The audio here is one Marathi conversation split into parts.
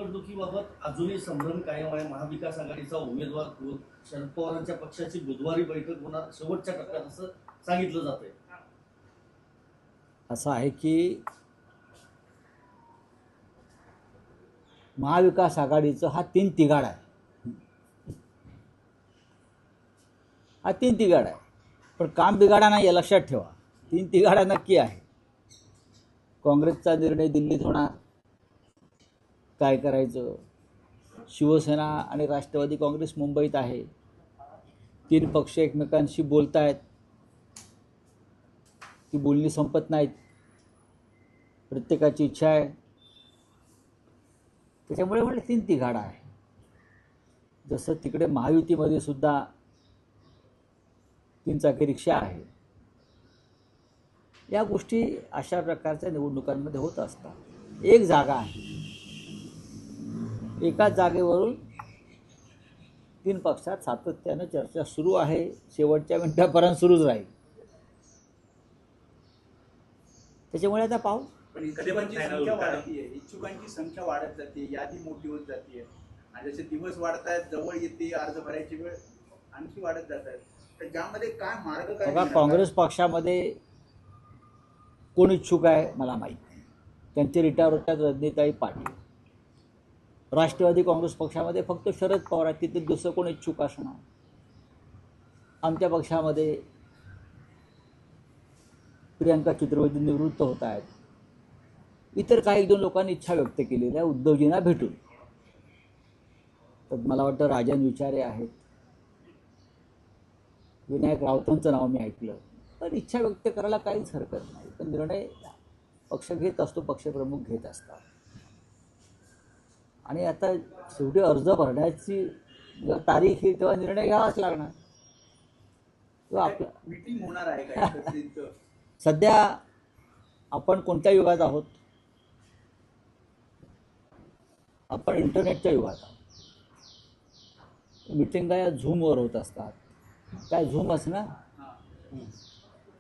निवडणुकीबाबत अजूनही संभ्रम कायम आहे. महाविकास आघाडीचा उमेदवार कोण, शरद पवारांच्या पक्षाची बुधवारी बैठक होणार शेवटच्या टप्प्यात असं सांगितलं जातंय. असं आहे की महाविकास आघाडीचं हा तीन तिघाड आहे. हा तीन तिघाड आहे, पण काम बिघाडा नाही हे लक्षात ठेवा. तीन तिघाडा नक्की आहे. काँग्रेसचा निर्णय दिल्लीत होणार, काय करायचं. शिवसेना आणि राष्ट्रवादी काँग्रेस मुंबईत आहे. तीन पक्ष एकमेकांशी बोलत आहेत, ती बोलणी संपत नाहीत. प्रत्येकाची इच्छा आहे, त्याच्यामुळे म्हणजे तीन तिघाडा आहे. जसं तिकडे महायुतीमध्ये सुद्धा तीन चाकी रिक्षा आहे. या गोष्टी अशा प्रकारच्या निवडणुकांमध्ये होत असतात. एक जागा आहे, एकाच जागेवरून तीन पक्षात सातत्यानं चर्चा सुरू आहे. शेवटच्या मिनिटापर्यंत सुरूच राहील. त्याच्यामुळे आता पाहू. पण इच्छुकांची संख्या वाढतीये, इच्छुकांची संख्या वाढत जाते, यादी मोठी होत जाते आणि जसे दिवस वाढतायत, जवळ येते, अर्ज भरायची वेळ आणखी वाढत जात आहे. तर ज्यामध्ये काय मार्ग काय? बघा, काँग्रेस पक्षामध्ये कोण इच्छुक आहे मला माहीत नाही. त्यांचे रिटायर होतात रजनीताई पाटील. राष्ट्रवादी काँग्रेस पक्षामध्ये फक्त शरद पवार आहेत, तिथे दुसरं कोण इच्छुक असणार. आमच्या पक्षामध्ये प्रियंका चित्रवर्ती निवृत्त होत आहेत. इतर काही दोन लोकांनी इच्छा व्यक्त केलेली आहे उद्धवजींना भेटून. तर मला वाटतं राजन विचारे आहेत, विनायक राऊतांचं नाव मी ऐकलं. पण इच्छा व्यक्त करायला काहीच हरकत नाही. पण निर्णय पक्ष घेत असतो, पक्षप्रमुख घेत असतात. आणि आता शेवटी अर्ज भरण्याची तारीख ही तेव्हा निर्णय घ्यावाच लागणार. किंवा आपला मीटिंग होणार आहे काय? सध्या आपण कोणत्या युगात आहोत? आपण इंटरनेटच्या युगात आहोत. मिटिंगा या झूमवर होत असतात. काय झूमच ना,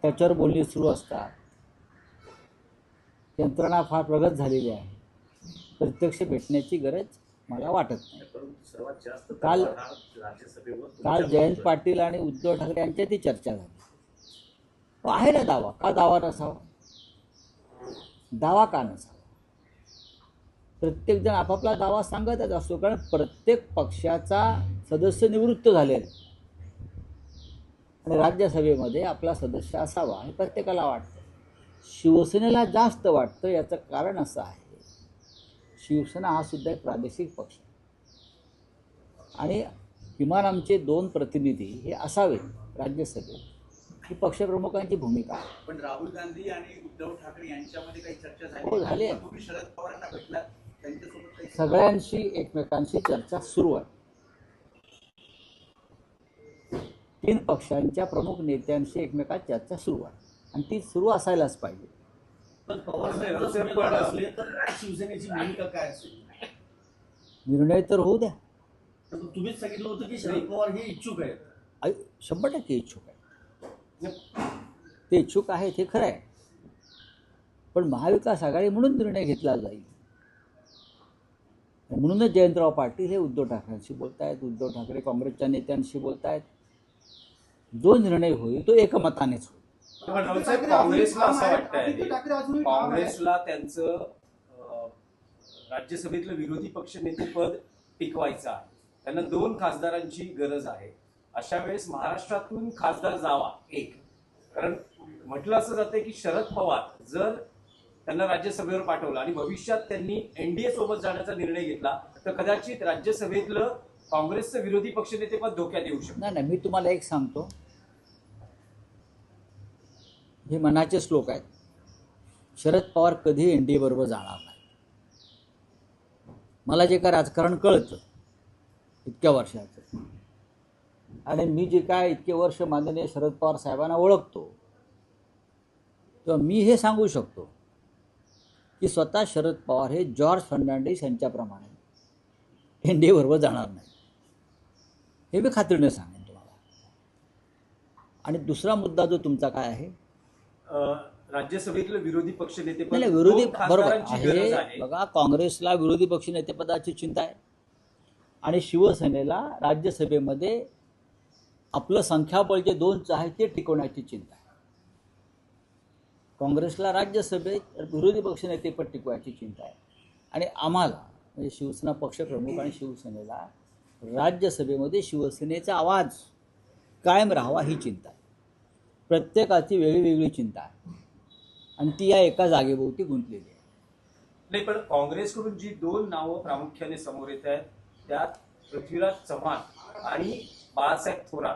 त्याच्यावर बोलणी सुरू असतात. यंत्रणा फार प्रगत झालेली आहे. प्रत्यक्ष भेटण्याची गरज मला वाटत नाही. काल जयंत पाटील आणि उद्धव ठाकरे यांच्यातही चर्चा झाली. आहे ना दावा, का दावा नसावा? दावा का नसावा? प्रत्येकजण आपापला दावा सांगतच असतो, कारण प्रत्येक पक्षाचा सदस्य निवृत्त झालेला आणि राज्यसभेमध्ये आपला सदस्य असावा हे प्रत्येकाला वाटतं. शिवसेनेला जास्त वाटतं. याचं कारण असं आहे, शिवसेना हा सुद्धा एक प्रादेशिक पक्ष आहे आणि किमान आमचे 2 प्रतिनिधी हे असावेत राज्यसभेत, ही पक्षप्रमुखांची भूमिका आहे. पण राहुल गांधी आणि उद्धव ठाकरे यांच्यामध्ये काही चर्चा हो, झाली झाली? आहे. तुम्ही शरद पवारांना भेटला, त्यांच्यासोबत काही सगळ्यांशी एकमेकांशी चर्चा सुरू आहे. 3 पक्षांच्या प्रमुख नेत्यांशी एकमेकात चर्चा सुरू आहे आणि ती सुरू असायलाच पाहिजे. पण पवार साहेब जर उमेदवार असले तर शिवसेनेची भूमिका काय असेल? निर्णय तर होऊ द्या. तर तुम्हीच सांगितलं होतं की शरद पवार हे इच्छुक आहेत. 100% इच्छुक आहे. ते इच्छुक आहेत हे खरं आहे. पण महाविकास आघाडी म्हणून निर्णय घेतला जाईल. म्हणूनच जयंतराव पाटील हे उद्धव ठाकरेंशी बोलत आहेत, उद्धव ठाकरे काँग्रेसच्या नेत्यांशी बोलत आहेत. जो निर्णय होईल तो एकमतानेच होईल. काँग्रेसला असं वाटतंय, काँग्रेसला त्यांचं राज्यसभेतलं विरोधी पक्षनेतेपद टिकवायचं आहे. त्यांना 2 खासदारांची गरज आहे. अशा वेळेस महाराष्ट्रातून खासदार जावा एक. कारण म्हटलं असं जातंय की शरद पवार जर त्यांना राज्यसभेवर पाठवलं आणि भविष्यात त्यांनी एनडीए सोबत जाण्याचा निर्णय घेतला तर कदाचित राज्यसभेतलं काँग्रेसचं विरोधी पक्षनेतेपद धोक्यात येऊ शकतं. नाही, मी तुम्हाला एक सांगतो, हे मनाचे श्लोक आहेत. शरद पवार कधी एनडीए बरोबर जाणार नाही. मला जे काय राजकारण कळतं इतक्या वर्षाचं, आणि मी जे काय इतके वर्ष माननीय शरद पवार साहेबांना ओळखतो, तेव्हा मी हे सांगू शकतो की स्वतः शरद पवार हे जॉर्ज फर्नांडिस यांच्याप्रमाणे एनडीए बरोबर जाणार नाही. हे मी खात्रीने सांगेन तुम्हाला. आणि दुसरा मुद्दा जो तुमचा काय आहे? राज्यसभेतलं विरोधी पक्षनेते नाही नाही, विरोधी बरोबर खासदारांची गरज आहे. आहे. बघा, काँग्रेसला विरोधी पक्षनेतेपदाची चिंता आहे आणि शिवसेनेला राज्यसभेमध्ये आपलं संख्याबळ जे 2 आहे ते टिकवण्याची चिंता आहे. काँग्रेसला राज्यसभेत विरोधी पक्षनेतेपद टिकवायची चिंता आहे आणि आम्हाला म्हणजे शिवसेना पक्षप्रमुख आणि शिवसेनेला राज्यसभेमध्ये शिवसेनेचा आवाज कायम राहावा ही चिंता आहे. प्रत्येकाची वेगळी चिंता आहे आणि ती या एका जागेभोवती गुंतलेली आहे. नाही, पण काँग्रेसकडून जी 2 नावं प्रामुख्याने समोर येत आहेत त्यात पृथ्वीराज चव्हाण आणि बाळासाहेब थोरात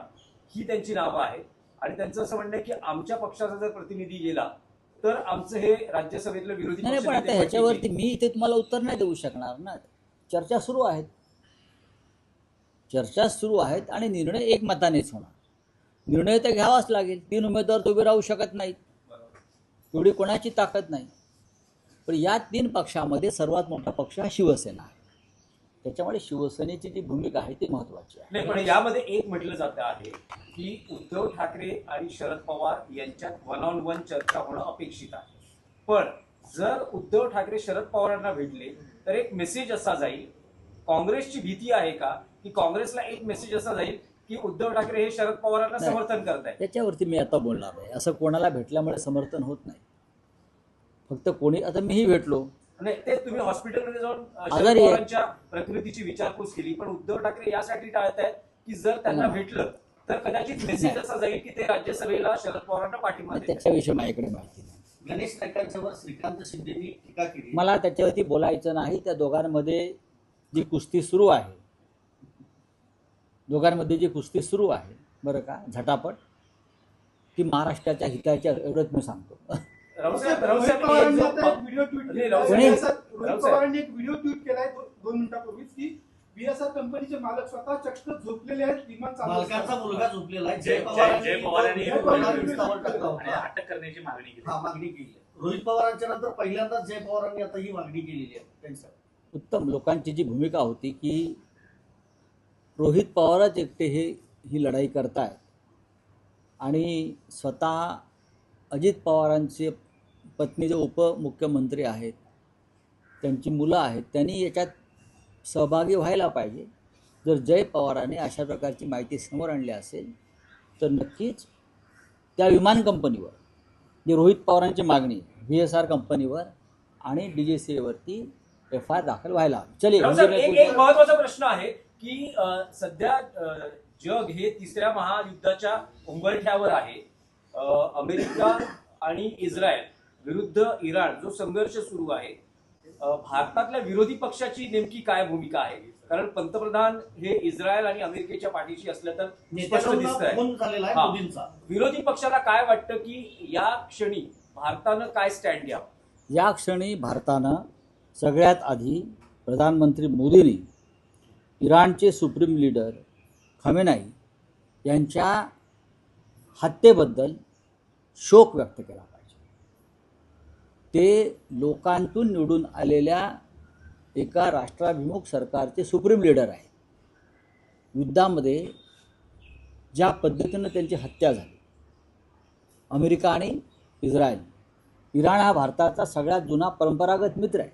ही त्यांची नावं आहेत आणि त्यांचं असं म्हणणं आहे की आमच्या पक्षाचा जर प्रतिनिधी गेला तर आमचं हे राज्यसभेतलं विरोधी नाही पण आता पक्षनेतेपद ह्याच्यावरती टिकेल. मी इथे तुम्हाला उत्तर नाही देऊ शकणार ना. चर्चा सुरू आहेत आणि निर्णय एकमतानेच होणार. निर्णय तर घ्यावाच लागेल. 3 उमेदवार तर उभे राहू शकत नाहीत, एवढी कोणाची ताकद नाही. पण या 3 पक्षामध्ये सर्वात मोठा पक्ष हा शिवसेना आहे. त्याच्यामुळे शिवसेनेची जी भूमिका आहे ती महत्वाची आहे. नाही, पण यामध्ये एक म्हटलं जात आहे की उद्धव ठाकरे आणि शरद पवार यांच्यात 1-on-1 चर्चा होणं अपेक्षित आहे. पण जर उद्धव ठाकरे शरद पवारांना भेटले तर एक मेसेज असा जाईल, काँग्रेसची भीती आहे का की काँग्रेसला एक मेसेज असा जाईल की उद्धव ठाकरे हे शरद पवारांना नाही. समर्थन करत आहेत? त्याच्यावरती मी आता बोलणार आहे. असं कोणाला भेटल्यामुळे समर्थन होत नाही. फक्त कोणी, आता मीही भेटलो, नाही, ते तुम्ही हॉस्पिटलमध्ये जाऊन शरद आजारी आहे. पवारांच्या प्रकृतीची विचारपूस केली, पण उद्धव ठाकरे यासाठी टाळतायत की जर त्यांना भेटलं तर कदाचित मेसेज असा जाईल की ते राज्यसभेला शरद पवारांना पाठिंबा देतात. त्याच्याविषयी माझ्याकडे माहिती नाही. गणेश नाईकांच्यावर श्रीकांत शिंदेनी टीका केली. मला त्याच्यावरती बोलायचं नाही. त्या दोघांमध्ये जी कुस्ती सुरू आहे, बरं का, झटापट, ती महाराष्ट्राच्या हिताच्या, एवढंच मी सांगतो. रावसाहेब, पवारांनी एक आता एक व्हिडिओ ट्विट नाही, केला. रावसाहेब, रोहित पवारांनी एक व्हिडिओ ट्विट केलाय 2 मिनिटापूर्वीच की बीएसआर कंपनीचे मालक स्वतः चक्क झोपलेले आहेत, विमान चालू मालकाचा असताना. मुलगा झोपलेला आहे. जय पवारांनी इंस्टावर टाकला आणि होता. अटक करण्याची मागणी केली. मागणी केली आहे. रोहित पवारांच्या नंतर पहिल्यांदाच जय पवारांनी आता ही मागणी केलेली आहे त्यांच्या. उत्तम. लोकांची जी भूमिका होती की रोहित पवारच एकटे ही लढाई करतायत आणि स्वतः अजित पवारांचे पत्नी जे उपमुख्यमंत्री आहेत, त्यांची मुलं आहेत, त्यांनी याच्यात सहभागी व्हायला पाहिजे. जर जय पवारांनी अशा प्रकारची माहिती समोर आणली असेल तर नक्कीच त्या विमान कंपनीवर, जे रोहित पवारांची मागणी VSR कंपनीवर आणि DGCAवरती FIR दाखल व्हायला हवी. चलिए, रावसाहेब, एक महत्वाचा प्रश्न आहे की सध्या जग हे 3ऱ्या महायुद्धाच्या उंबरठ्यावर आहे. अमेरिका आणि इस्रायल विरुद्ध इराण जो संघर्ष सुरू आहे, भारतातल्या विरोधी पक्षाची नेमकी काय भूमिका आहे? कारण पंतप्रधान हे इस्रायल आणि अमेरिकेच्या पाठीशी असल्या तर स्पष्ट दिसत फोन झालेला आहे आहे. मोदींचा. विरोधी पक्षाला काय वाटतं की या क्षणी भारतानं काय स्टँड घ्यावं? या क्षणी भारतानं सगळ्यात आधी प्रधानमंत्री मोदींनी इराणचे सुप्रीम लीडर खमेनाई यांच्या हत्येबद्दल शोक व्यक्त केला पाहिजे. ते लोकांतून निवडून आलेल्या एका राष्ट्राभिमुख सरकारचे सुप्रीम लीडर आहेत. युद्धामध्ये ज्या पद्धतीनं त्यांची हत्या झाली, अमेरिका आणि इस्रायल, इराण हा भारताचा सगळ्यात जुना परंपरागत मित्र आहे.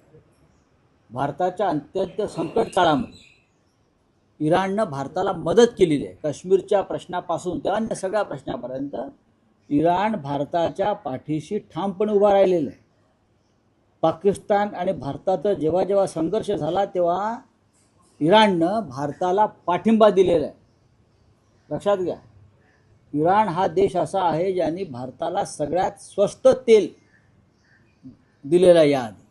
भारताच्या अत्यंत संकट काळामध्ये इराणनं भारताला मदत केलेली आहे. काश्मीरच्या प्रश्नापासून ते अन्य सगळ्या प्रश्नापर्यंत इराण भारताच्या पाठीशी ठामपणे उभा राहिलेलं आहे. पाकिस्तान आणि भारताचा जेव्हा जेव्हा संघर्ष झाला तेव्हा इराणनं भारताला पाठिंबा दिलेला आहे. लक्षात घ्या, इराण हा देश असा आहे ज्यांनी भारताला सगळ्यात स्वस्त तेल दिलेलं आहे याआधी.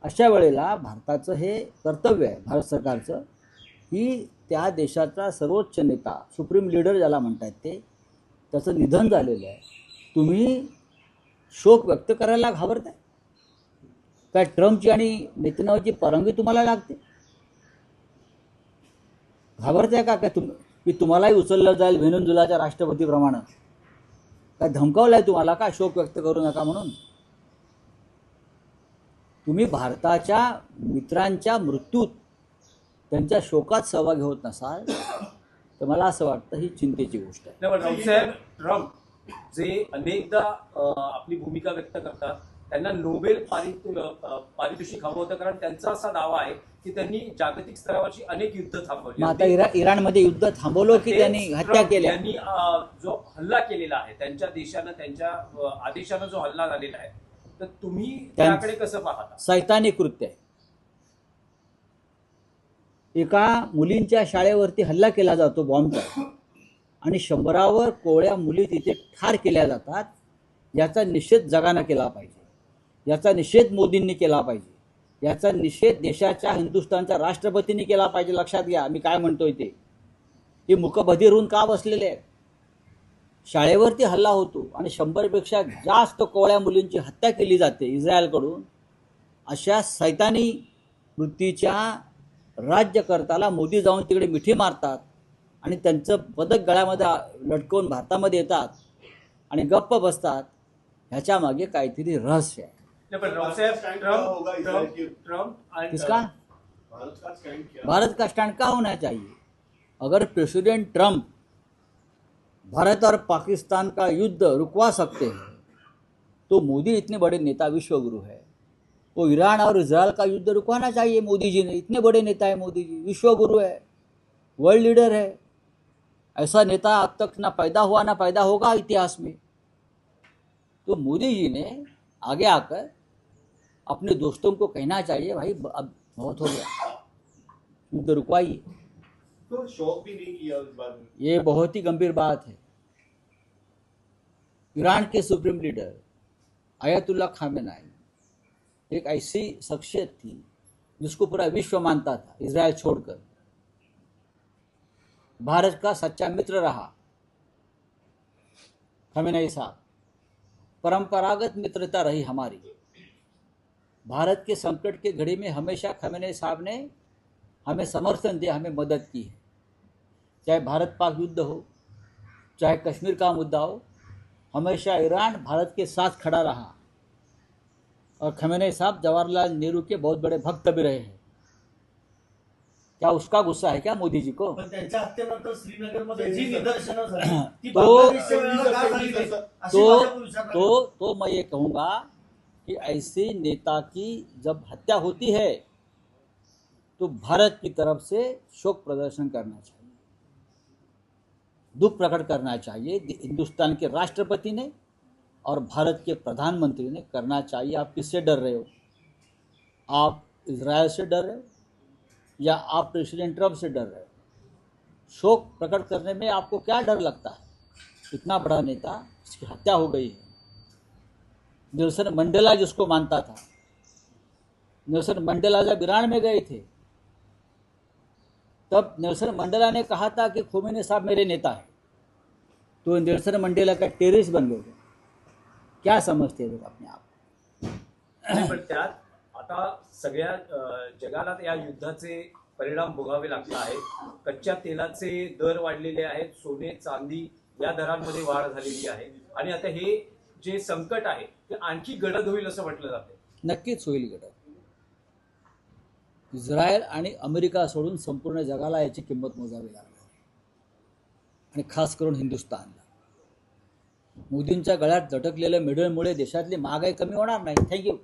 अशा वेळेला भारताचं हे कर्तव्य आहे, भारत सरकारचं, की त्या देशाचा सर्वोच्च नेता, सुप्रीम लीडर ज्याला म्हणतात ते, त्याचं निधन झालेलं आहे. तुम्ही शोक व्यक्त करायला घाबरताय काय? ट्रम्पची आणि नेतन्याहूची परवानगी तुम्हाला लागते? घाबरताय का काय की तुम्हालाही उचललं जाईल व्हेनेझुएलाच्या राष्ट्रपतीप्रमाणे? काय धमकावलंय तुम्हाला का शोक व्यक्त करू नका म्हणून? तुम्ही भारताच्या मित्रांच्या मृत्यूत त्यांच्या शोकात सहभागी होत नसाल तर मला असं वाटतं ही चिंतेची गोष्ट आहे. रावसाहेब, ट्रम्प जे अनेकदा आपली भूमिका व्यक्त करतात त्यांना नोबेल पारितोषिक हवं होतं, कारण त्यांचा असा दावा आहे की त्यांनी जागतिक स्तरावरची अनेक युद्ध थांबवली. मग आता इराणमध्ये युद्ध थांबवलं की त्यांनी हत्या केल्या? त्यांनी जो हल्ला केलेला आहे त्यांच्या देशानं, त्यांच्या आदेशानं जो हल्ला झालेला आहे, तर तुम्ही त्याकडे कसं पाहता? सैतानी कृत्य आहे. एका मुलींच्या शाळेवरती हल्ला केला जातो बॉम्बचा, आणि 100वर कोवळ्या मुली तिथे ठार केल्या जातात. याचा निषेध जगानं केला पाहिजे, याचा निषेध मोदींनी केला पाहिजे, याचा निषेध देशाच्या हिंदुस्थानच्या राष्ट्रपतींनी केला पाहिजे. लक्षात घ्या मी काय म्हणतोय ते. हे मुकबधीर होऊन का बसलेले आहेत? शाळेवरती हल्ला होतो आणि 100पेक्षा जास्त कोवळ्या मुलींची हत्या केली जाते इस्रायलकडून. अशा सैतानी वृत्तीच्या राज्यकर्त्याला मोदी जाऊन तिकडे मिठी मारतात आणि त्यांचं पदक गळ्यामध्ये लटकवून भारतामध्ये येतात आणि गप्प बसतात. ह्याच्या मागे काहीतरी रहस्य आहे. नहीं, पर रावसाहेब, ट्रम्प किसका? भारत भारत का स्टैंड क्या होना चाहिए? अगर प्रेसिडेंट ट्रम्प भारत और पाकिस्तान का युद्ध रुकवा सकते हैं तो मोदी इतने बड़े नेता, विश्वगुरु है, वो ईरान और इजराइल का युद्ध रुकवाना चाहिए. मोदी जी ने, इतने बड़े नेता है मोदी जी, विश्वगुरु है, वर्ल्ड लीडर है. ऐसा नेता अब तक ना पैदा हुआ ना पैदा होगा इतिहास में. तो मोदी जी ने आगे आकर अपने दोस्तों को कहना चाहिए, भाई अब बहुत हो गया, युद्ध रुकवाइए. तो शौक भी नहीं किया इस बार में. ये बहुत ही गंभीर बात है. ईरान के सुप्रीम लीडर आयतुल्ला खामेनाई एक ऐसी शख्सियत थी जिसको पूरा विश्व मानता था, इजराइल छोड़कर. भारत का सच्चा मित्र रहा खामेनाई साहब. परंपरागत मित्रता रही हमारी. भारत के संकट के घड़ी में हमेशा खामेनेई साहब ने हमें समर्थन दिया, हमें मदद की है. चाहे भारत पाक युद्ध हो, चाहे कश्मीर का मुद्दा हो, हमेशा ईरान भारत के साथ खड़ा रहा. और खामेनेई साहब जवाहरलाल नेहरू के बहुत बड़े भक्त भी रहे हैं. क्या उसका गुस्सा है क्या मोदी जी को? पण त्यांच्या हत्येनंतर श्रीनगरमध्ये जी निदर्शनं झाली ती तो- बांगलादेशच्या वेळेला का झाली नाही? अशी तो माझ्या विचारात तो मैं ये कहूँगा कि ऐसे नेता की जब हत्या होती है तो भारत की तरफ से शोक प्रदर्शन करना चाहिए, दुख प्रकट करना चाहिए. हिंदुस्तान के राष्ट्रपति ने और भारत के प्रधानमंत्री ने करना चाहिए. आप किससे डर रहे हो? आप इजराइल से डर रहे हो या आप प्रेसिडेंट ट्रम्प से डर रहे हो? शोक प्रकट करने में आपको क्या डर लगता है? इतना बड़ा नेता, इसकी हत्या हो गई है. नेल्सन मंडेला जिसको मानता था, नेल्सन मंडेला जब ईरान में गए थे तब नेल्सन मंडेला ने कहा था कि खोमेनी साहब मेरे नेता है. तो नेल्सन मंडेला का टेररिस्ट बन गए. क्या समझते हैं लोग अपने आप? नाही, पण त्यात आता सगळ्या जगाला या युद्धाचे परिणाम भोगावे लागले आहेत. कच्च्या तेलाचे दर वाढलेले आहेत, सोने चांदी या दरांमध्ये वाढ झालेली आहे, आणि आता हे जे संकट आहे ते आणखी गडद होईल असं म्हटलं जाते. नक्कीच होईल गडद. इस्रायल आणि अमेरिका सोडून संपूर्ण जगाला याची किंमत मोजावी लागणार, आणि खास करून हिंदुस्थानला. मोदींच्या गळ्यात झटकलेल्या मेडलमुळे देशातली महागाई कमी होणार नाही. थँक्यू.